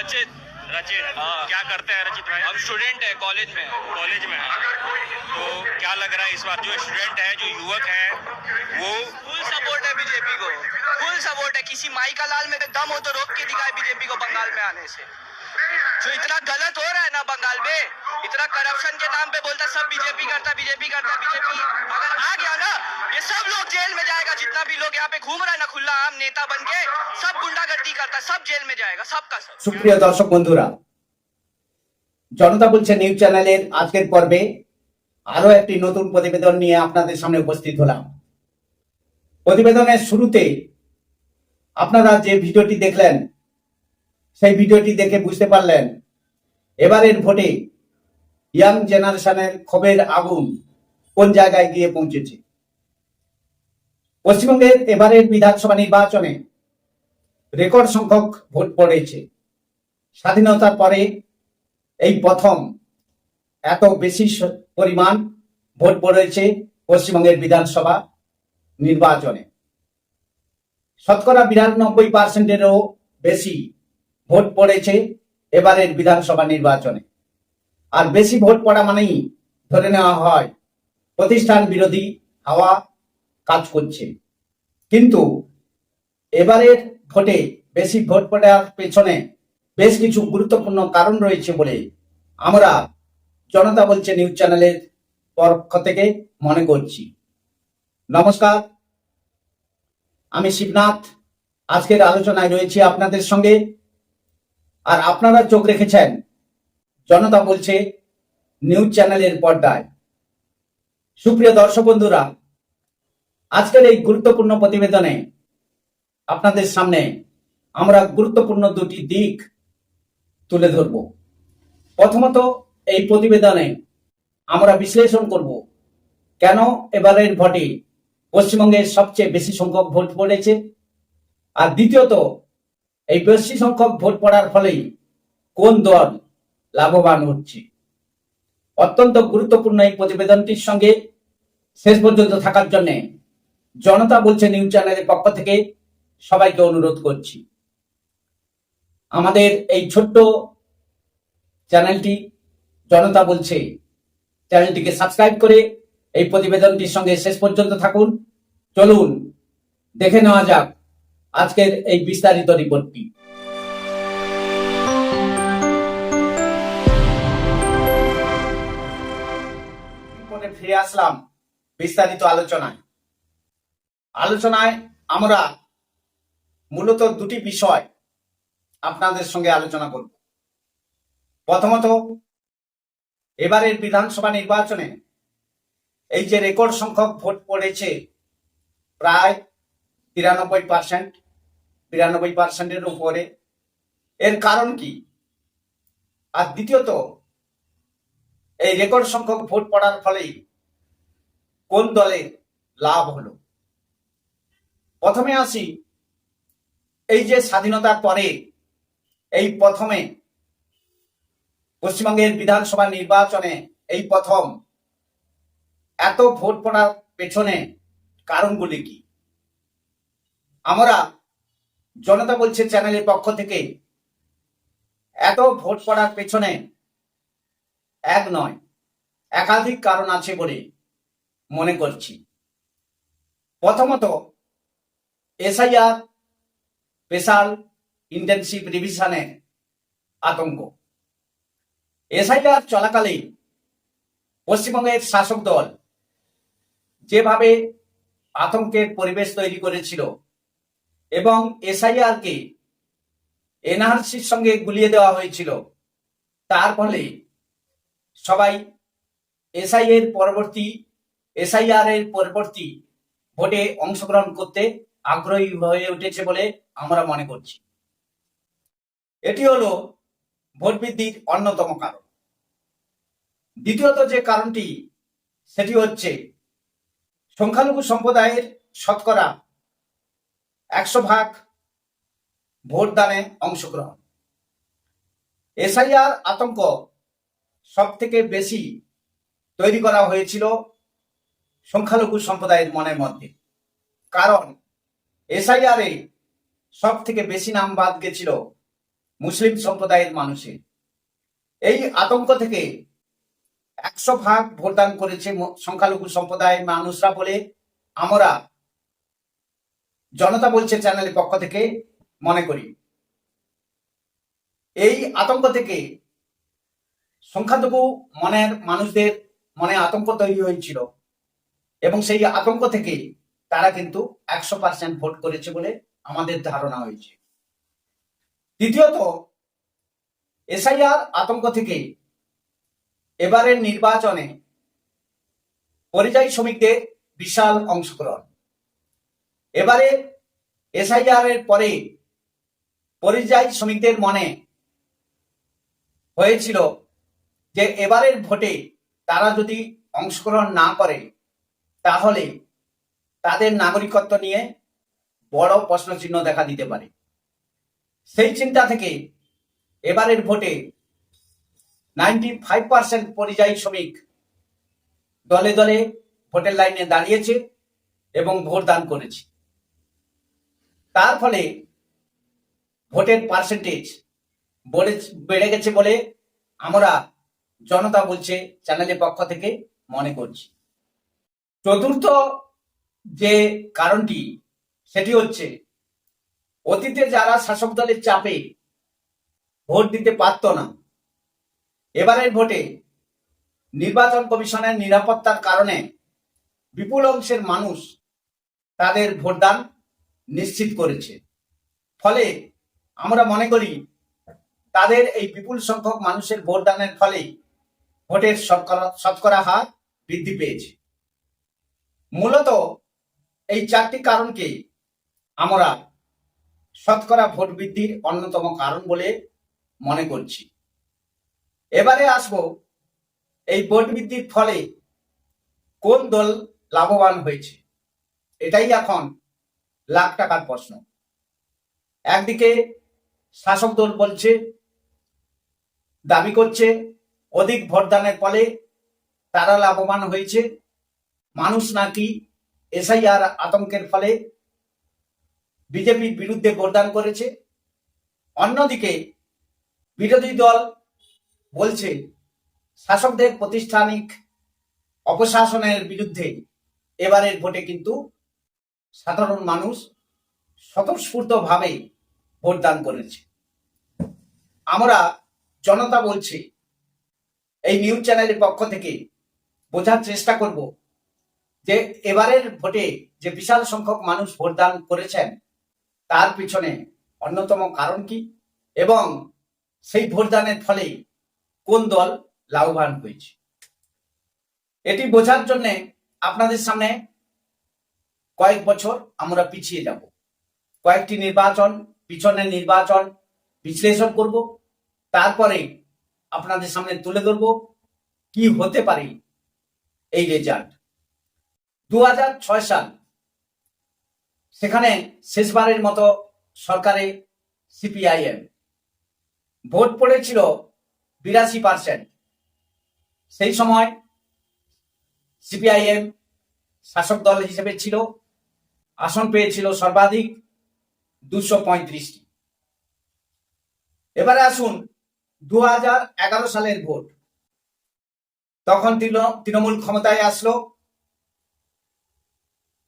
रचित। रचित, हाँ। क्या करते हैं रचित भाई? हम स्टूडेंट है, कॉलेज में है। कॉलेज में है। तो क्या लग रहा है इस बार जो स्टूडेंट है, जो युवक है, वो फुल सपोर्ट है बीजेपी को, फुल सपोर्ट है। किसी माई का लाल में दम हो तो रोक के दिखाए बीजेपी को बंगाल में आने से। जो इतना गलत हो रहा है ना बंगाल में, इतना करप्शन के नाम पे बोलता सब बीजेपी करता बीजेपी अगर आ गया ना, ये सब लोग जेल में जाएगा। जितना भी लोग यहाँ पे घूम रहा है ना खुला आम नेता बन के, सब गुंडागर्दी करता, सब जेल में जाएगा, सबका सब। সুপ্রিয় দর্শক বন্ধুরা, জনতা বলছে নিউজ চ্যানেলের আজকের পর্বে আরো একটি নতুন প্রতিবেদন নিয়ে আপনাদের সামনে উপস্থিত হলাম। প্রতিবেদনের শুরুতে আপনারা যে ভিডিওটি দেখলেন, সেই ভিডিওটি দেখে বুঝতে পারলেন এবারের ভোটে ইয়াং জেনারেশনের ক্ষোভের আগুন কোন জায়গায় গিয়ে পৌঁছেছে। পশ্চিমবঙ্গের এবারের বিধানসভা নির্বাচনে রেকর্ড সংখ্যক ভোট পড়েছে। স্বাধীনতার পরে এই প্রথম এত বেশি পরিমাণ ভোট পড়েছে পশ্চিমবঙ্গের বিধানসভা নির্বাচনে। শতকরা 92%-এরও বেশি ভোট পড়েছে এবারের বিধানসভা নির্বাচনে। আর বেশি ভোট পড়া মানেই ধরে নেওয়া হয় প্রতিষ্ঠান বিরোধী হাওয়া কাজ করছে। কিন্তু এবারের ভোটে বেশি ভোট পড়ার পেছনে বেশ কিছু গুরুত্বপূর্ণ কারণ রয়েছে বলে আমরা জনতা বলছে নিউজ চ্যানেলের পক্ষ থেকে মনে করছি। নমস্কার, আমি শিবনাথ। আজকের আলোচনায় রয়েছি আপনাদের সঙ্গে, আর আপনারা চোখ রেখেছেন জনতা বলছে নিউজ চ্যানেলের পর্দায়। সুপ্রিয় দর্শক বন্ধুরা, আজকের এই গুরুত্বপূর্ণ প্রতিবেদনে আপনাদের সামনে আমরা গুরুত্বপূর্ণ দুটি দিক তুলে ধরব। প্রথমত, এই প্রতিবেদনে আমরা বিশ্লেষণ করব কেন এবারের ভোটে পশ্চিমবঙ্গের সবচেয়ে বেশি সংখ্যক ভোট পড়েছে, আর দ্বিতীয়ত, এই বেশি সংখ্যক ভোট পড়ার ফলেই কোন দল লাভবান হচ্ছে। অত্যন্ত গুরুত্বপূর্ণ এই প্রতিবেদনটির সঙ্গে শেষ পর্যন্ত থাকার জন্য জনতা বলছে নিউজ চ্যানেলের পক্ষ থেকে সবাইকে অনুরোধ করছি। আমাদের এই ছোট্ট চ্যানেলটি জনতা বলছে, চ্যানেলটিকে সাবস্ক্রাইব করে এই প্রতিবেদনটির সঙ্গে শেষ পর্যন্ত থাকুন। চলুন দেখে নেওয়া যাক আজকের এই বিস্তারিত রিপোর্টটি। ফিরে আসলাম বিস্তারিত আলোচনায় আমরা মূলত দুটি বিষয় আপনাদের সঙ্গে আলোচনা করব। প্রথমত, এবারের বিধানসভা নির্বাচনে এই যে রেকর্ড সংখ্যক ভোট পড়েছে, প্রায় 93%-92%-এর উপরে, এর কারণ কি? আর দ্বিতীয়ত, এই রেকর্ড সংখ্যক ভোট পড়ার ফলেই কোন দলের লাভ হলো। প্রথমে আসি, এই যে স্বাধীনতার পরে এই প্রথমে পশ্চিমবঙ্গের বিধানসভা নির্বাচনে এই প্রথম এত ভোট পড়ার পেছনে কারণগুলি কি? আমরা জনতা বলছে চ্যানেলের পক্ষ থেকে এত ভোট পড়ার পেছনে এক নয়, একাধিক কারণ আছে বলে মনে করছি। প্রথমত, এসআইআর স্পেশাল ইন্টেনসিভ রিভিশনের আতঙ্ক। এসআইআর চলাকালে পশ্চিমবঙ্গের শাসক দল যেভাবে আতঙ্কের পরিবেশ তৈরি করেছিল এবং এসআইআর কে এনআরসির সঙ্গে গুলিয়ে দেওয়া হয়েছিল, তার ফলে সবাই এসআইআর এর পরবর্তী ভোটে অংশগ্রহণ করতে আগ্রহী হয়ে উঠেছে বলে আমরা মনে করছি। এটি হলো ভোট বৃদ্ধির অন্যতম কারণ। দ্বিতীয়ত যে কারণটি, সেটি হচ্ছে সংখ্যালঘু সম্প্রদায়ের শতকরা 100% ভোটদানে অংশগ্রহণ। এসআইআর আতঙ্ক সব থেকে বেশি তৈরি করা হয়েছিল সংখ্যালঘু সম্প্রদায়ের মনের মধ্যে, কারণ এসআইআর এ সব থেকে বেশি নাম বাদ গেছিল মুসলিম সম্প্রদায়ের মানুষের। এই আতঙ্ক থেকে 100% ভোটদান করেছে সংখ্যালঘু সম্প্রদায়ের মানুষরা বলে আমরা জনতা বলছে চ্যানেলের পক্ষ থেকে মনে করি। এই আতঙ্ক থেকে সংখ্যালঘু মনের মানুষদের মনে আতঙ্ক তৈরি হয়েছিল এবং সেই আতঙ্ক থেকে তারা কিন্তু 100% ভোট করেছে বলে আমাদের ধারণা হয়েছে। দ্বিতীয়ত, এসআইআর আতঙ্ক থেকে এবারের নির্বাচনে পরিযায়ী শ্রমিকদের বিশাল অংশগ্রহণ। এবারে এসআইআর এর পরে পরিযায়ী শ্রমিকদের মনে হয়েছিল যে এবারের ভোটে তারা যদি অংশগ্রহণ না করে তাহলে তাদের নাগরিকত্ব নিয়ে বড় প্রশ্নচিহ্ন দেখা দিতে পারে। সেই চিন্তা থেকে এবারের ভোটে 95% পরিযায়ী শ্রমিক দলে দলে ভোটের লাইনে দাঁড়িয়েছে এবং ভোট দান করেছে। তার ফলে ভোটের পার্সেন্টেজ বেড়ে গেছে বলে আমরা জনতা বলছে চ্যানেলের পক্ষ থেকে মনে করছি। চতুর্থ যে কারণটি সেটি হচ্ছে অতীতে যারা শাসক দলের চাপে ভোট দিতে পারত না, এবারের ভোটে নির্বাচন কমিশনের নিরাপত্তার কারণে বিপুল অংশের মানুষ তাদের ভোটদান নিশ্চিত করেছে। ফলে আমরা মনে করি তাদের এই বিপুল সংখ্যক মানুষের ভোটদানের ফলে ভোটের শতকরা হার বৃদ্ধি পেয়েছে। মূলত এই চারটি কারণকে আমরা শতকরা ভোট বৃদ্ধির অন্যতম কারণ বলে মনে করছি। এবারে আসবো এই ভোট বৃদ্ধির ফলে কোন দল লাভবান হয়েছে, এটাই এখন লাখ টাকার প্রশ্ন। একদিকে শাসক দল বলছে, দাবি করছে অধিক ভোটদানের ফলে তারা লাভবান হয়েছে, মানুষ নাকি এসআইআর আতঙ্কের ফলে বিজেপির বিরুদ্ধে ভোটদান করেছে। অন্যদিকে বিরোধী দল বলছে শাসকদের প্রাতিষ্ঠানিক অপশাসনের বিরুদ্ধে এবারের ভোটে কিন্তু সাধারণ মানুষ স্বতঃস্ফূর্তভাবে ভোটদান করেছে। আমরা জনতা বলছি এই নিউজ চ্যানেলের পক্ষ থেকে বোঝার চেষ্টা করব যে এবারের ভোটে যে বিশাল সংখ্যক মানুষ ভোটদান করেছেন তার পিছনে অন্যতম কারণ কি এবং সেই ভোটদানের ফলে কোন দল লাভবান হয়েছে। এটি বোঝার জন্য আপনাদের সামনে কয়েক বছর আমরা পিছিয়ে যাব, কয়েকটি পিছনের নির্বাচন বিশ্লেষণ করব, তারপরে আপনাদের সামনে তুলে ধরব কি হতে পারে এই রেজাল্ট। 2006 সাল, সেখানে শেষবারের মতো সরকারে সিপিআইএম ভোট পড়েছিল 82%। সেই সময় সিপিআইএম শাসক দল হিসেবে ছিল, আসন পেয়েছিল সর্বাধিক 235টি। এবারে আসুন 2011 সালের ভোট। তখন তৃণমূল ক্ষমতায় আসলো,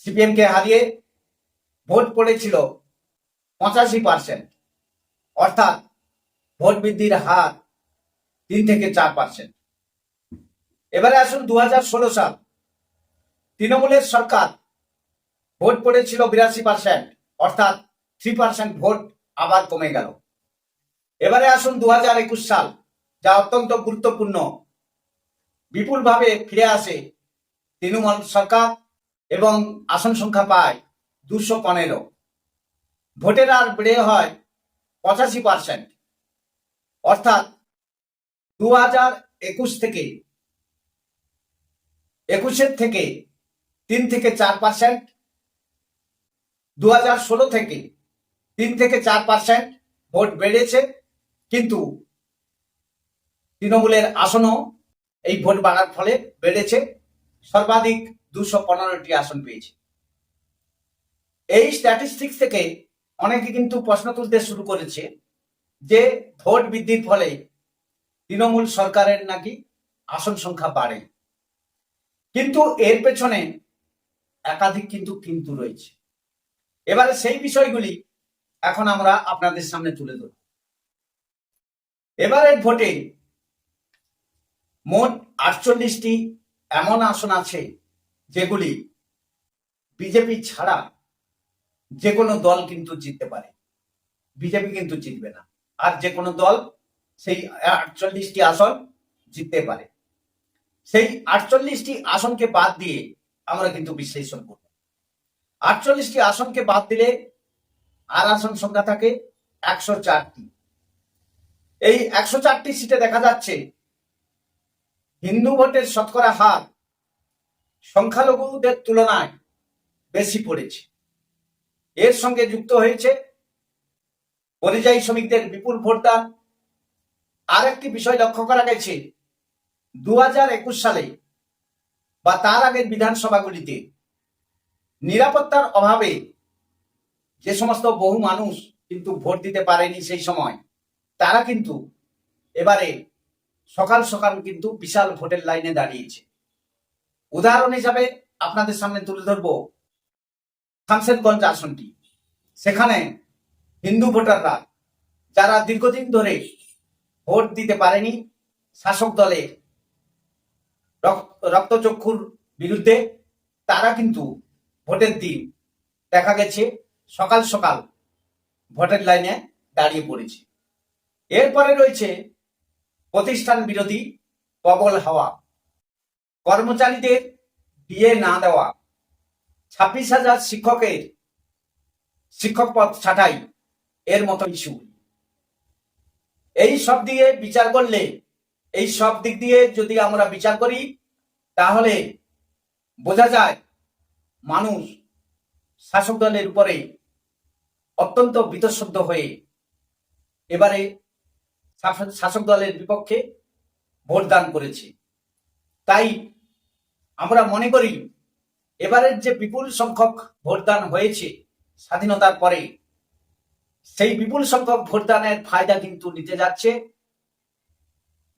সিপিএম কে হারিয়ে ভোট পড়েছিল 85%, অর্থাৎ ভোট বৃদ্ধির হার 3 থেকে 4%। এবারে আসুন 2016 সাল, তৃণমূলের সরকার, ভোট পড়েছিল 82%, অর্থাৎ 3% ভোট আবার কমে গেল। এবারে আসুন 2021 সাল, যা অত্যন্ত গুরুত্বপূর্ণ, বিপুলভাবে ফিরে আসে তৃণমূল সরকার এবং আসন সংখ্যা পায় 215। ভোটের হার বেড়ে হয় 85%, অর্থাৎ 2021 থেকে 3 থেকে 4%, 2016 থেকে 3 থেকে 4% ভোট বেড়েছে, কিন্তু তৃণমূলের আসনও এই ভোট বাড়ার ফলে বেড়েছে, সর্বাধিক 215টি আসন পেয়েছে। এই স্ট্যাটিস্টিক্স থেকে অনেকে কিন্তু প্রশ্ন তুলতে শুরু করেছে যে ভোট বৃদ্ধির ফলে তৃণমূল সরকারের নাকি আসন সংখ্যা বাড়ে, কিন্তু এর পেছনে একাধিক কিন্তু রয়েছে। এবারে সেই বিষয়গুলি এখন আমরা আপনাদের সামনে তুলে ধরব। এবারের ভোটে মোট 48টি এমন আসন আছে যেগুলি বিজেপি ছাড়া যে কোনো দল কিন্তু জিততে পারে, বিজেপি কিন্তু জিতবে না। আর যে কোনো দল সেই 48টি আসন জিততে পারে। সেই 48টি আসনকে বাদ দিয়ে আমরা কিন্তু বিশ্লেষণ করব। 48টি আসনকে বাদ দিলে আর আসন সংখ্যা থাকে 104টি। এই 104টি সিটে দেখা যাচ্ছে হিন্দু ভোটের শতকরা হার সংখ্যালঘুদের তুলনায় বেশি পড়েছে। এর সঙ্গে যুক্ত হয়েছে পরিযায়ী শ্রমিকদের বিপুল ভোটদান। আর একটি বিষয় লক্ষ্য করা গেছে, 2021 সালে বা তার আগের বিধানসভাগুলিতে নিরাপত্তার অভাবে যে সমস্ত বহু মানুষ কিন্তু ভোট দিতে পারেনি সেই সময়, তারা কিন্তু এবারে সকাল সকাল কিন্তু বিশাল ভোটের লাইনে দাঁড়িয়েছে। উদাহরণ হিসাবে আপনাদের সামনে তুলে ধরব শামশেরগঞ্জ আসনটি। সেখানে হিন্দু ভোটাররা যারা দীর্ঘদিন ধরে ভোট দিতে পারেনি শাসক দলের রক্তচক্ষুর বিরুদ্ধে, তারা কিন্তু ভোটের দিন দেখা গেছে সকাল সকাল ভোটের লাইনে দাঁড়িয়ে পড়েছে। এরপরে রয়েছে প্রতিষ্ঠান বিরোধী প্রবল হাওয়া, কর্মচারীদের ডিএ না দেওয়া, 26,000 শিক্ষকের শিক্ষক পদ ছাঁটাই, এর মতো ইস্যু। এই সব দিয়ে বিচার করলে, এই সব দিক দিয়ে যদি আমরা বিচার করি, তাহলে বোঝা যায় মানুষ শাসক দলের উপরে অত্যন্ত বীতশ্রদ্ধ হয়ে এবারে শাসক দলের বিপক্ষে ভোটদান করেছে। তাই আমরা মনে করি এবারের যে বিপুল সংখ্যক ভোটদান হয়েছে স্বাধীনতার পরে, সেই বিপুল সংখ্যক ভোটদানের ফায়দা কিন্তু নিতে যাচ্ছে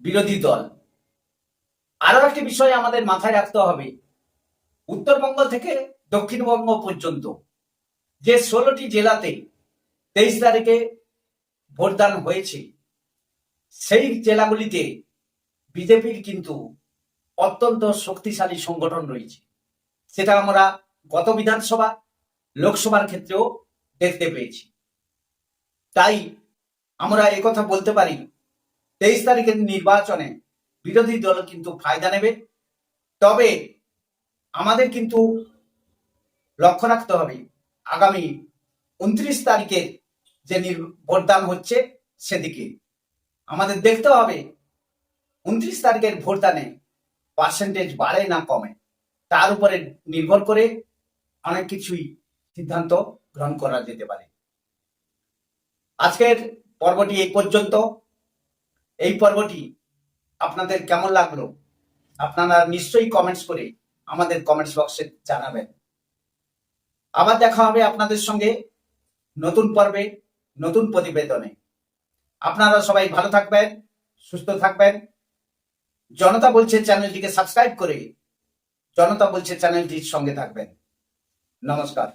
বিরোধী দল। আরো একটি বিষয় আমাদের মাথায় রাখতে হবে, উত্তরবঙ্গ থেকে দক্ষিণবঙ্গ পর্যন্ত যে 16টি জেলাতে 23 তারিখে ভোটদান হয়েছে, সেই জেলাগুলিতে বিজেপির কিন্তু অত্যন্ত শক্তিশালী সংগঠন রয়েছে। সেটা আমরা গত বিধানসভা লোকসভার ক্ষেত্রেও দেখতে পেয়েছি। তাই আমরা একথা বলতে পারি, 23 তারিখের নির্বাচনে বিরোধী দল কিন্তু ফায়দা নেবে। তবে আমাদের কিন্তু লক্ষ্য রাখতে হবে আগামী 29 তারিখের যে ভোটদান হচ্ছে সেদিকে আমাদের দেখতে হবে 29 তারিখের ভোটদানে পার্সেন্টেজ বাড়ে না কমে, তার উপরে নির্ভর করে অনেক কিছুই সিদ্ধান্ত গ্রহণ করা যেতে পারে। আজকের পর্বটি এই পর্যন্ত। এই পর্বটি আপনাদের কেমন লাগলো আপনারা নিশ্চয়ই কমেন্টস করে আমাদের কমেন্টস বক্সে জানাবেন। আবার দেখা হবে আপনাদের সঙ্গে নতুন পর্বে, নতুন প্রতিবেদনে। আপনারা সবাই ভালো থাকবেন, সুস্থ থাকবেন। জনতা বলছে চ্যানেলটিকে সাবস্ক্রাইব করে জনতা বলছে চ্যানেলটির সঙ্গে থাকবেন। নমস্কার।